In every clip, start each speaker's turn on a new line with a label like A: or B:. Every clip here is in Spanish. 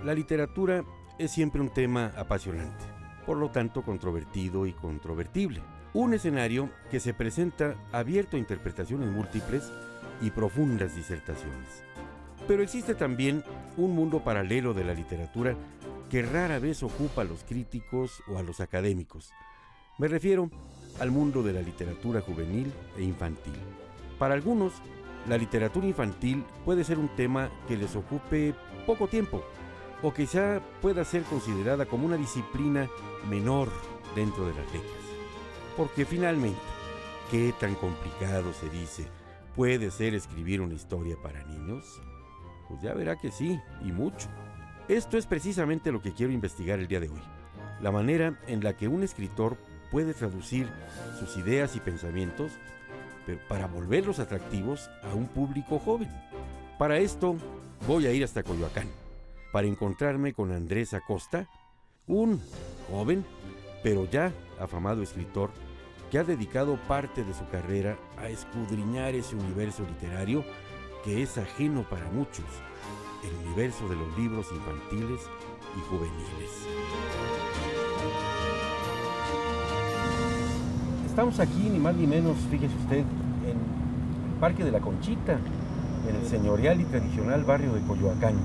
A: La literatura es siempre un tema apasionante, por lo tanto controvertido y controvertible. Un escenario que se presenta abierto a interpretaciones múltiples y profundas disertaciones. Pero existe también un mundo paralelo de la literatura que rara vez ocupa a los críticos o a los académicos. Me refiero al mundo de la literatura juvenil e infantil. Para algunos, la literatura infantil puede ser un tema que les ocupe poco tiempo, o quizá pueda ser considerada como una disciplina menor dentro de las letras. Porque finalmente, ¿qué tan complicado se dice puede ser escribir una historia para niños? Pues ya verá que sí, y mucho. Esto es precisamente lo que quiero investigar el día de hoy. La manera en la que un escritor puede traducir sus ideas y pensamientos, pero para volverlos atractivos a un público joven. Para esto voy a ir hasta Coyoacán, para encontrarme con Andrés Acosta, un joven, pero ya afamado escritor, que ha dedicado parte de su carrera a escudriñar ese universo literario que es ajeno para muchos, el universo de los libros infantiles y juveniles. Estamos aquí, ni más ni menos, fíjese usted, en el Parque de la Conchita, en el señorial y tradicional barrio de Coyoacán,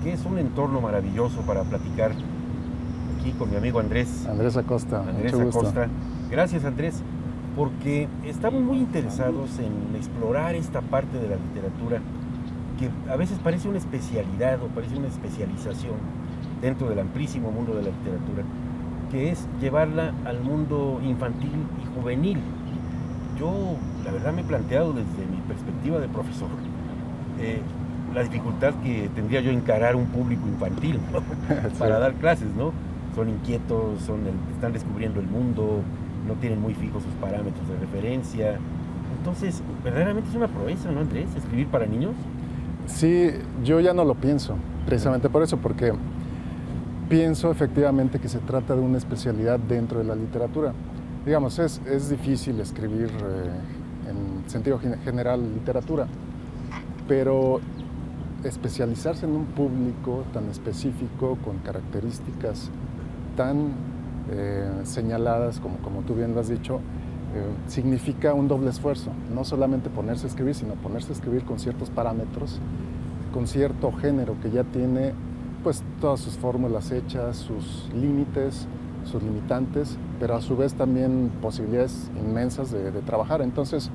A: que es un entorno maravilloso para platicar aquí con mi amigo Andrés.
B: Andrés Acosta,
A: Andrés
B: mucho gusto.
A: Acosta. Gracias, Andrés, porque estamos muy interesados en explorar esta parte de la literatura que a veces parece una especialidad o parece una especialización dentro del amplísimo mundo de la literatura, que es llevarla al mundo infantil y juvenil. Yo, la verdad, me he planteado desde mi perspectiva de profesor la dificultad que tendría yo encarar un público infantil, ¿no?
B: Sí.
A: Para dar clases, ¿no? Son inquietos, están descubriendo el mundo, no tienen muy fijos sus parámetros de referencia. Entonces, verdaderamente es una proeza, ¿no, Andrés? Escribir para niños.
B: Sí, yo ya no lo pienso, precisamente por eso, porque pienso efectivamente que se trata de una especialidad dentro de la literatura. Digamos, es difícil escribir en sentido general literatura, pero especializarse en un público tan específico, con características tan señaladas, como tú bien lo has dicho, significa un doble esfuerzo. No solamente ponerse a escribir, sino ponerse a escribir con ciertos parámetros, con cierto género que ya tiene pues todas sus fórmulas hechas, sus límites, sus limitantes, pero a su vez también posibilidades inmensas de trabajar. Entonces,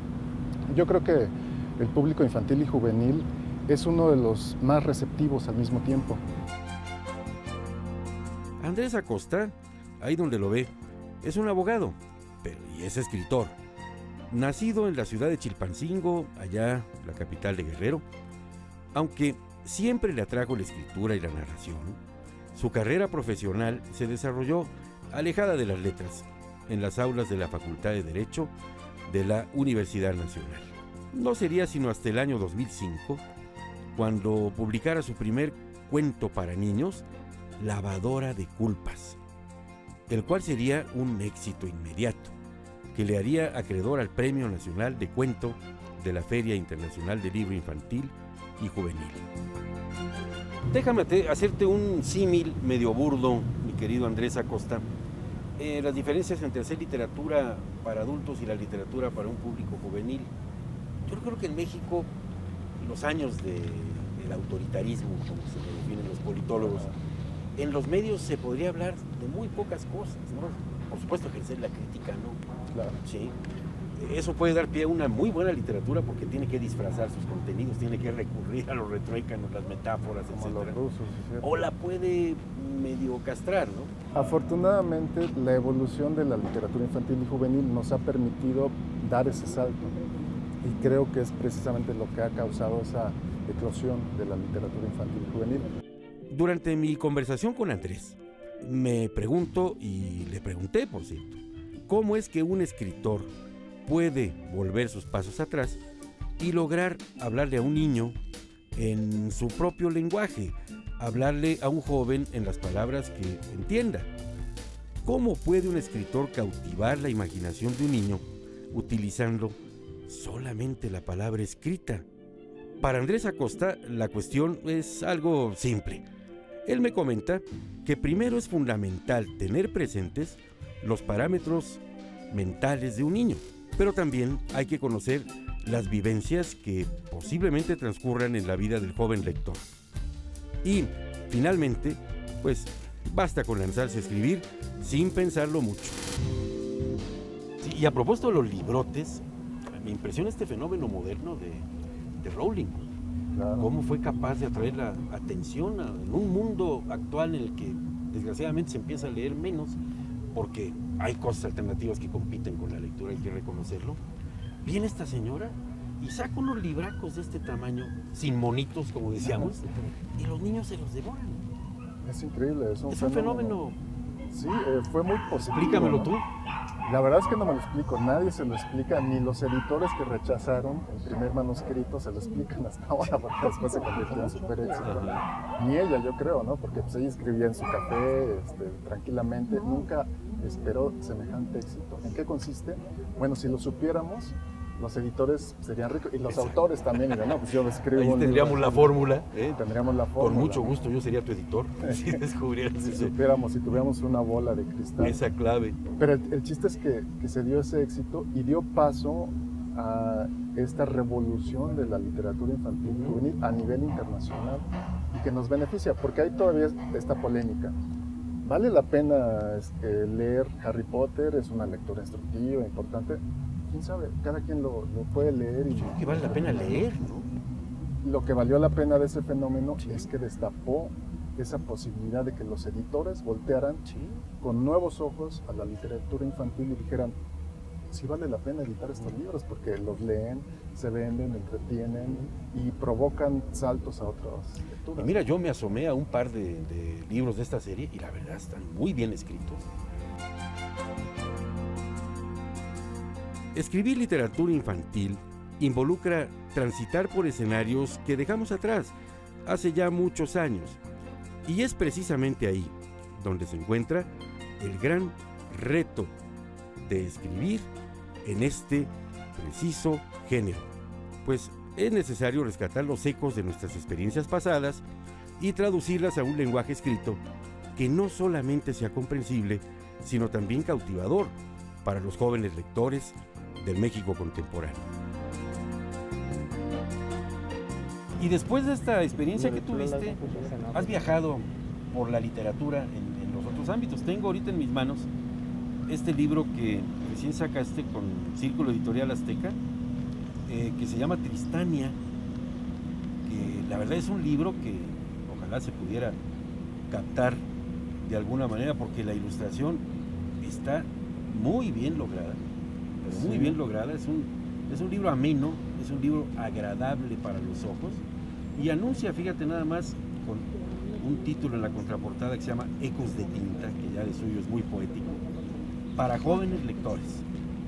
B: yo creo que el público infantil y juvenil es uno de los más receptivos al mismo tiempo.
A: Andrés Acosta, ahí donde lo ve, es un abogado, pero y es escritor. Nacido en la ciudad de Chilpancingo, allá la capital de Guerrero, aunque siempre le atrajo la escritura y la narración, su carrera profesional se desarrolló alejada de las letras, en las aulas de la Facultad de Derecho de la Universidad Nacional. No sería sino hasta el año 2005, cuando publicara su primer cuento para niños, Lavadora de Culpas, el cual sería un éxito inmediato, que le haría acreedor al Premio Nacional de Cuento de la Feria Internacional del Libro Infantil y Juvenil. Déjame hacerte un símil medio burdo, mi querido Andrés Acosta. Las diferencias entre hacer literatura para adultos y la literatura para un público juvenil. Yo creo que en México, los años del autoritarismo, como se le definen los politólogos, en los medios se podría hablar de muy pocas cosas, ¿no? Por supuesto, ejercer la crítica, ¿no?
B: Claro.
A: Sí. Eso puede dar pie a una muy buena literatura porque tiene que disfrazar sus contenidos, tiene que recurrir a los retruécanos, las metáforas,
B: Como
A: etc.
B: los rusos, ¿cierto?
A: O la puede medio castrar, ¿no?
B: Afortunadamente, la evolución de la literatura infantil y juvenil nos ha permitido dar ese salto. Y creo que es precisamente lo que ha causado esa eclosión de la literatura infantil y juvenil.
A: Durante mi conversación con Andrés, me pregunto, y le pregunté, por cierto, ¿cómo es que un escritor puede volver sus pasos atrás y lograr hablarle a un niño en su propio lenguaje, hablarle a un joven en las palabras que entienda? ¿Cómo puede un escritor cautivar la imaginación de un niño utilizando solamente la palabra escrita? Para Andrés Acosta, la cuestión es algo simple. Él me comenta que primero es fundamental tener presentes los parámetros mentales de un niño, pero también hay que conocer las vivencias que posiblemente transcurran en la vida del joven lector. Y, finalmente, pues basta con lanzarse a escribir sin pensarlo mucho. Sí, y a propósito de los librotes, me impresiona este fenómeno moderno de Rowling.
B: Claro.
A: Cómo fue capaz de atraer la atención en un mundo actual en el que desgraciadamente se empieza a leer menos, porque hay cosas alternativas que compiten con la lectura, hay que reconocerlo. Viene esta señora y saca unos libracos de este tamaño, sin monitos, como decíamos, y los niños se los devoran.
B: Es increíble, es un
A: fenómeno.
B: Sí, fue muy positivo.
A: Explícamelo,
B: ¿no?
A: tú.
B: La verdad es que no me lo explico, nadie se lo explica, ni los editores que rechazaron el primer manuscrito se lo explican hasta ahora, porque después se convirtió en súper éxito. Ni ella, yo creo, ¿no? Porque pues, ella escribía en su café, tranquilamente, nunca esperó semejante éxito. ¿En qué consiste? Bueno, si lo supiéramos, los editores serían ricos, y los autores también, no, pues yo escribo.
A: Ahí tendríamos la fórmula.
B: Tendríamos la fórmula.
A: Con mucho gusto, yo sería tu editor, si descubrieras
B: si
A: eso.
B: supiéramos, si tuviéramos una bola de cristal.
A: Esa clave.
B: Pero el chiste es que se dio ese éxito y dio paso a esta revolución de la literatura infantil y juvenil a nivel internacional y que nos beneficia, porque hay todavía esta polémica. ¿Vale la pena leer Harry Potter? Es una lectura instructiva, importante. ¿Quién sabe? Cada quien lo puede leer. Y
A: yo creo que vale la pena leer, ¿no?
B: Lo que valió la pena de ese fenómeno es que destapó esa posibilidad de que los editores voltearan con nuevos ojos a la literatura infantil y dijeran, sí vale la pena editar estos libros porque los leen, se venden, entretienen y provocan saltos a otras lecturas.
A: Y mira, yo me asomé a un par de libros de esta serie y la verdad están muy bien escritos. Escribir literatura infantil involucra transitar por escenarios que dejamos atrás hace ya muchos años. Y es precisamente ahí donde se encuentra el gran reto de escribir en este preciso género. Pues es necesario rescatar los ecos de nuestras experiencias pasadas y traducirlas a un lenguaje escrito que no solamente sea comprensible, sino también cautivador para los jóvenes lectores del México contemporáneo. Y después de esta experiencia que tuviste, has viajado por la literatura en los otros ámbitos. Tengo ahorita en mis manos este libro que recién sacaste con Círculo Editorial Azteca, que se llama Tristania, que la verdad es un libro que ojalá se pudiera captar de alguna manera, porque la ilustración está muy bien lograda. Muy bien lograda, es un libro ameno, es un libro agradable para los ojos y anuncia, fíjate nada más, con un título en la contraportada que se llama Ecos de Tinta, que ya de suyo es muy poético, para jóvenes lectores.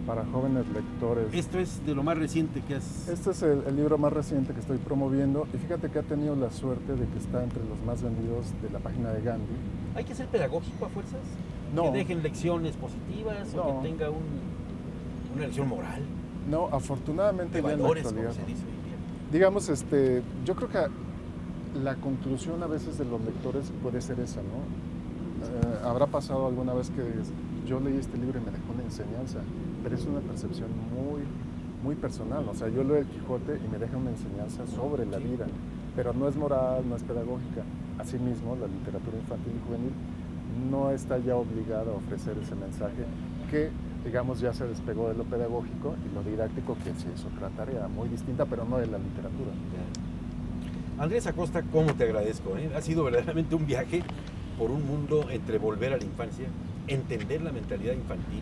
B: Para jóvenes lectores.
A: Esto es de lo más reciente que has...
B: Este es el libro más reciente que estoy promoviendo y fíjate que ha tenido la suerte de que está entre los más vendidos de la página de Gandhi.
A: ¿Hay que ser pedagógico a fuerzas?
B: No.
A: ¿Que dejen lecciones positivas o que tenga una lección moral?
B: No, afortunadamente
A: de
B: ya
A: valores,
B: en la actualidad,
A: como se dice.
B: Digamos, yo creo que la conclusión a veces de los lectores puede ser esa, ¿no? Habrá pasado alguna vez que yo leí este libro y me dejó una enseñanza, pero es una percepción muy, muy personal. O sea, yo leo El Quijote y me deja una enseñanza sobre la vida, pero no es moral, no es pedagógica. Asimismo, la literatura infantil y juvenil no está ya obligada a ofrecer ese mensaje que, digamos, ya se despegó de lo pedagógico y lo didáctico, que sí es otra tarea muy distinta, pero no de la literatura.
A: Andrés Acosta, ¿cómo te agradezco? Ha sido verdaderamente un viaje por un mundo entre volver a la infancia, entender la mentalidad infantil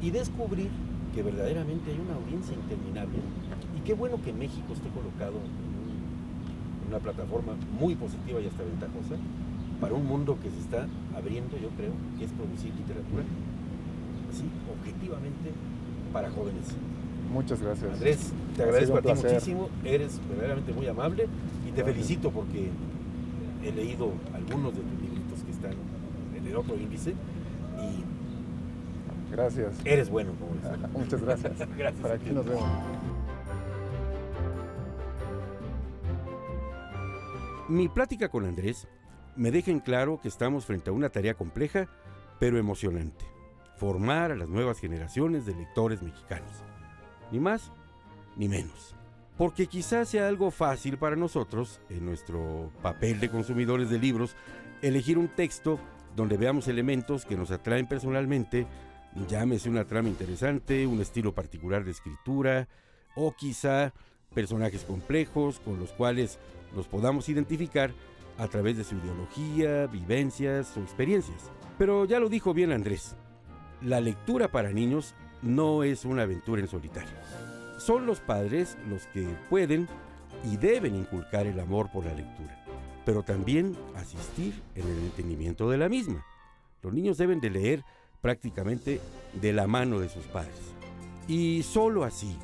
A: y descubrir que verdaderamente hay una audiencia interminable. Y qué bueno que México esté colocado en una plataforma muy positiva y hasta ventajosa para un mundo que se está abriendo, yo creo, que es producir literatura así, objetivamente, para jóvenes.
B: Muchas gracias.
A: Andrés, te agradezco a ti muchísimo, eres verdaderamente muy amable y te felicito porque he leído algunos de tus libritos que están en el otro índice y
B: gracias.
A: Eres bueno, como decía.
B: Muchas gracias.
A: Gracias.
B: Para aquí nos vemos.
A: Mi plática con Andrés me dejen claro que estamos frente a una tarea compleja, pero emocionante: formar a las nuevas generaciones de lectores mexicanos. Ni más ni menos. Porque quizás sea algo fácil para nosotros, en nuestro papel de consumidores de libros, elegir un texto donde veamos elementos que nos atraen personalmente, llámese una trama interesante, un estilo particular de escritura, o quizá personajes complejos con los cuales nos podamos identificar a través de su ideología, vivencias o experiencias. Pero ya lo dijo bien Andrés, la lectura para niños no es una aventura en solitario. Son los padres los que pueden y deben inculcar el amor por la lectura, pero también asistir en el entendimiento de la misma. Los niños deben de leer prácticamente de la mano de sus padres. Y solo así,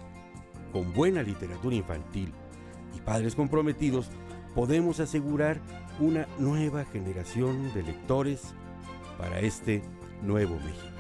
A: con buena literatura infantil y padres comprometidos, podemos asegurar una nueva generación de lectores para este nuevo México.